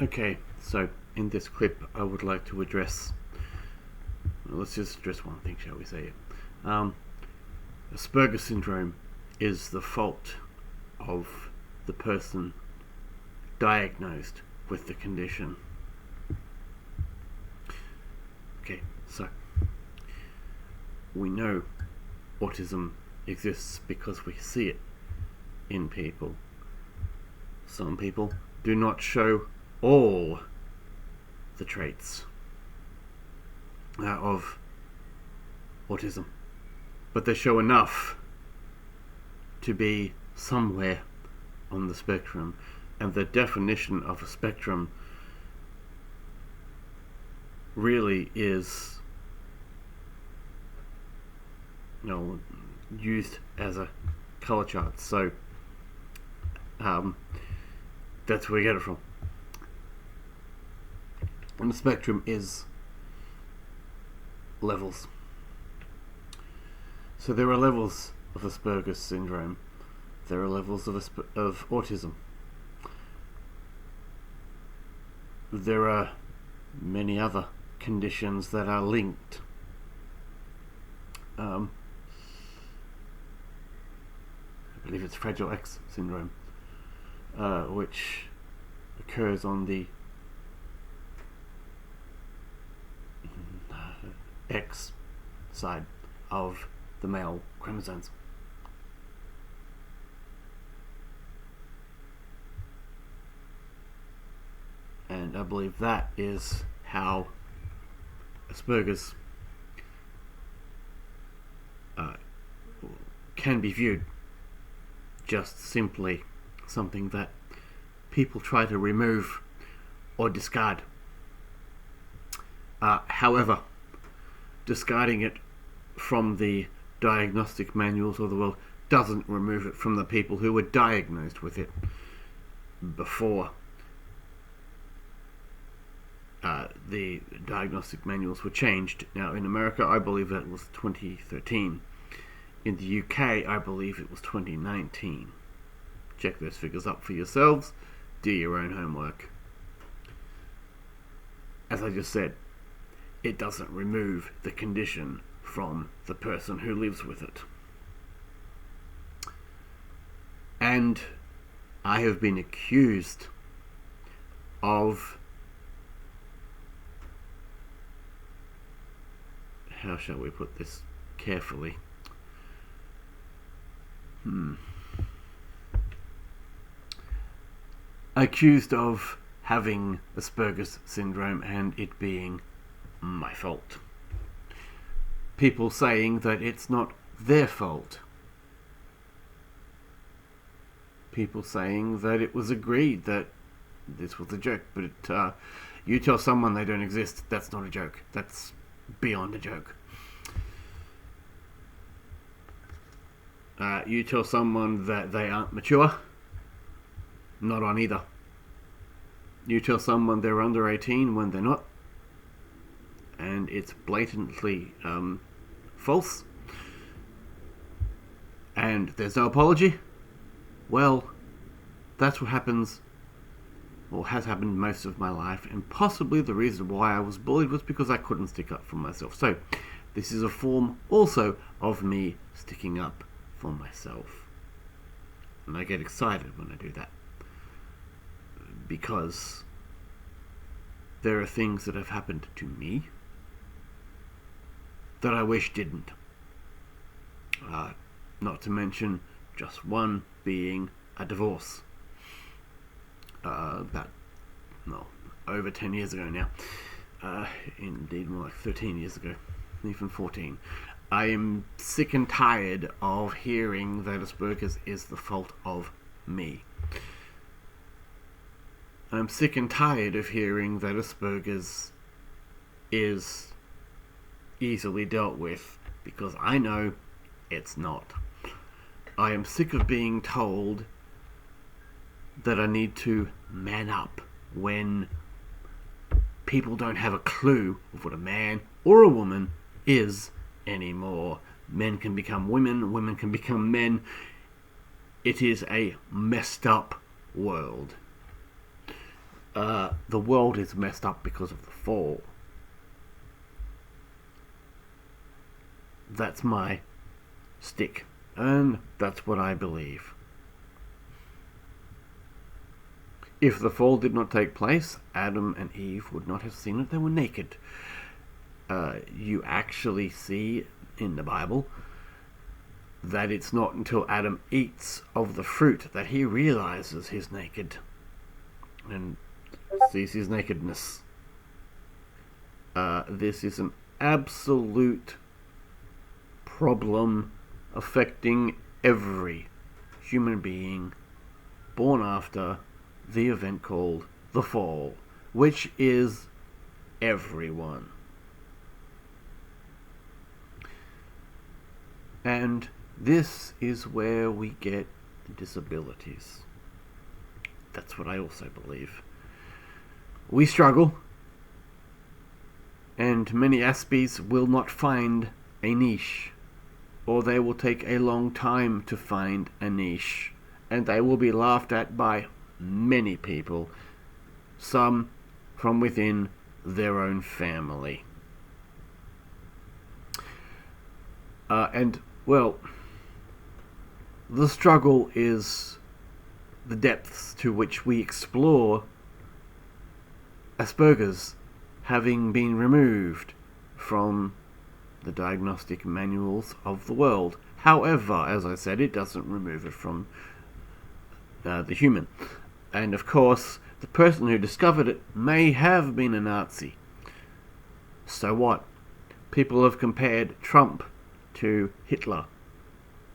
Okay, so in this clip I would like to address, let's just address one thing, shall we say. Asperger syndrome is the fault of the person diagnosed with the condition. Okay, so we know autism exists because we see it in people. Some people do not show all the traits of autism, but they show enough to be somewhere on the spectrum. And the definition of a spectrum really is, used as a color chart. So that's where we get it from. And the spectrum is levels. So there are levels of Asperger's syndrome. There are levels of autism. There are many other conditions that are linked. I believe it's Fragile X syndrome, which occurs on the X side of the male chromosomes. And I believe that is how Asperger's can be viewed. Just simply something that people try to remove or discard. However, discarding it from the diagnostic manuals of the world doesn't remove it from the people who were diagnosed with it before the diagnostic manuals were changed. Now, in America, I believe that was 2013. In the UK, I believe it was 2019. Check those figures up for yourselves. Do your own homework. As I just said, it doesn't remove the condition from the person who lives with it. And I have been accused of, how shall we put this carefully? Accused of having Asperger's syndrome and it being my fault. People saying that it's not their fault. People saying that it was agreed that this was a joke, but you tell someone they don't exist, that's not a joke. That's beyond a joke. You tell someone that they aren't mature, not on either. You tell someone they're under 18 when they're not, and it's blatantly false, and there's no apology. Well, that's what happens, or has happened most of my life, and possibly the reason why I was bullied was because I couldn't stick up for myself. So this is a form also of me sticking up for myself, and I get excited when I do that, because there are things that have happened to me that I wish didn't. Not to mention just one being a divorce. Over 10 years ago now. Indeed, more like 13 years ago, even 14. I am sick and tired of hearing that Asperger's is the fault of me. I'm sick and tired of hearing that Asperger's is easily dealt with, because I know it's not. I am sick of being told that I need to man up when people don't have a clue of what a man or a woman is anymore. Men can become women, women can become men. It is a messed up world. the world is messed up because of the fall. That's my stick, and that's what I believe. If the fall did not take place, Adam and Eve would not have seen it. They were naked. You actually see in the Bible that it's not until Adam eats of the fruit that he realizes he's naked and sees his nakedness. This is an absolute problem affecting every human being born after the event called the fall, which is everyone. And this is where we get disabilities. That's what I also believe. We struggle, and many Aspies will not find a niche, or they will take a long time to find a niche, and they will be laughed at by many people, some from within their own family. Well, the struggle is the depths to which we explore Asperger's having been removed from the diagnostic manuals of the world. However, as I said, it doesn't remove it from the human. And of course, the person who discovered it may have been a Nazi. So what? People have compared Trump to Hitler,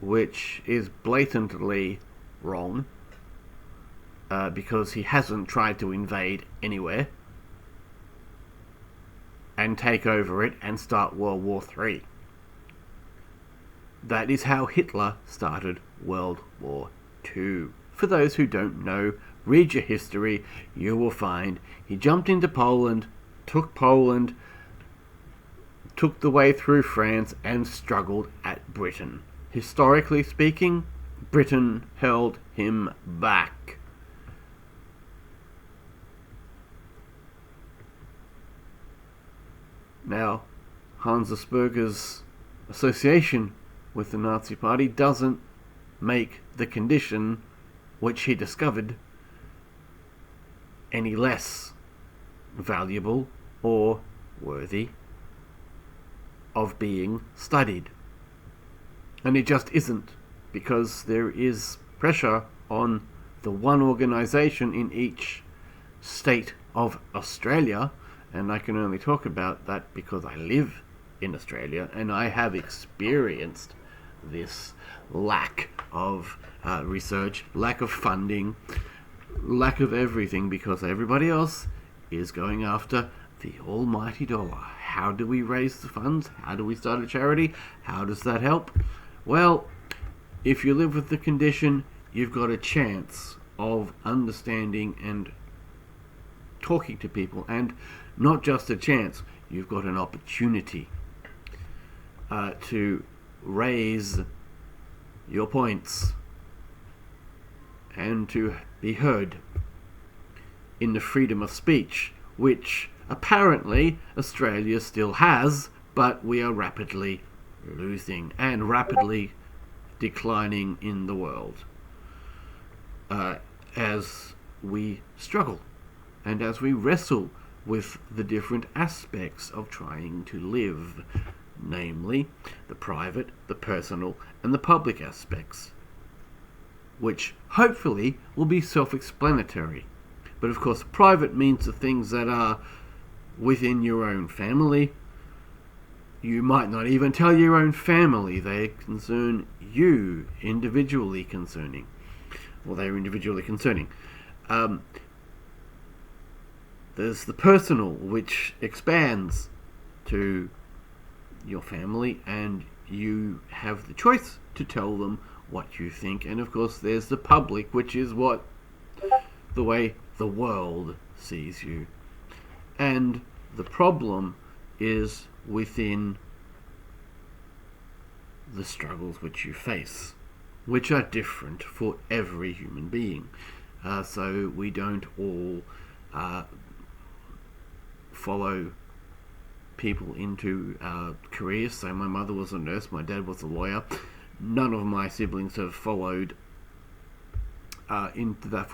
which is blatantly wrong, because he hasn't tried to invade anywhere and take over it and start World War III. That is how Hitler started World War II. For those who don't know, read your history, you will find he jumped into Poland, took the way through France, and struggled at Britain. Historically speaking, Britain held him back. Now, Hans Asperger's association with the Nazi Party doesn't make the condition which he discovered any less valuable or worthy of being studied. And it just isn't, because there is pressure on the one organisation in each state of Australia, and I can only talk about that because I live in Australia and I have experienced this lack of research, lack of funding, lack of everything, because everybody else is going after the almighty dollar. How do we raise the funds? How do we start a charity? How does that help? Well, if you live with the condition, you've got a chance of understanding and talking to people, and not just a chance, you've got an opportunity to raise your points and to be heard in the freedom of speech, which apparently Australia still has, but we are rapidly losing and rapidly declining in the world as we struggle and as we wrestle with the different aspects of trying to live, namely the private, the personal, and the public aspects, which hopefully will be self-explanatory. But of course, private means the things that are within your own family. You might not even tell your own family. They concern you individually concerning. Well, they're individually concerning. There's the personal, which expands to your family, and you have the choice to tell them what you think. And of course, there's the public, which is the way the world sees you. And the problem is within the struggles which you face, which are different for every human being. So we don't all follow people into careers. So my mother was a nurse, my dad was a lawyer. None of my siblings have followed into that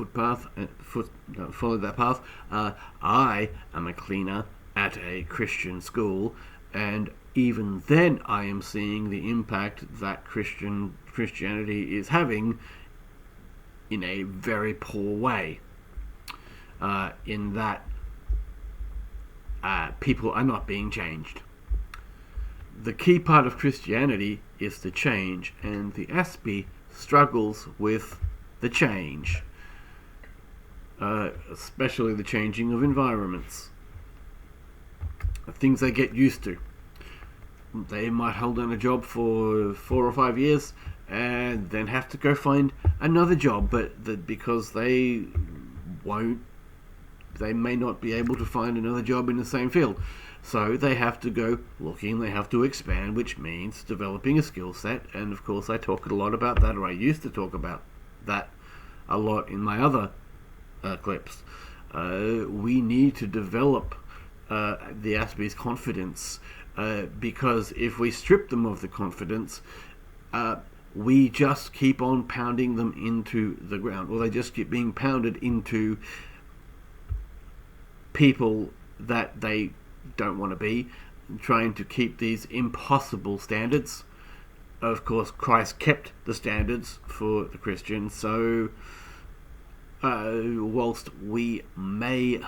followed that path. I am a cleaner at a Christian school, and even then I am seeing the impact that Christianity is having in a very poor way, in that people are not being changed. The key part of Christianity is to change, and the Aspie struggles with the change, especially the changing of environments, things they get used to. They might hold down a job for 4 or 5 years and then have to go find another job, but because they may not be able to find another job in the same field. So they have to go looking, they have to expand, which means developing a skill set. And of course I talk a lot about that, or I used to talk about that a lot in my other clips. We need to develop the Aspie's confidence, because if we strip them of the confidence, we just keep on pounding them into the ground, or they just keep being pounded into people that they don't want to be, trying to keep these impossible standards. Of course, Christ kept the standards for the Christians, so whilst we may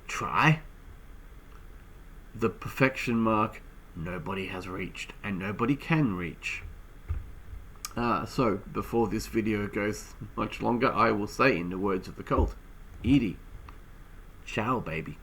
try, the perfection mark nobody has reached, and nobody can reach. So, before this video goes much longer, I will say, in the words of the cult, Edie, ciao, baby.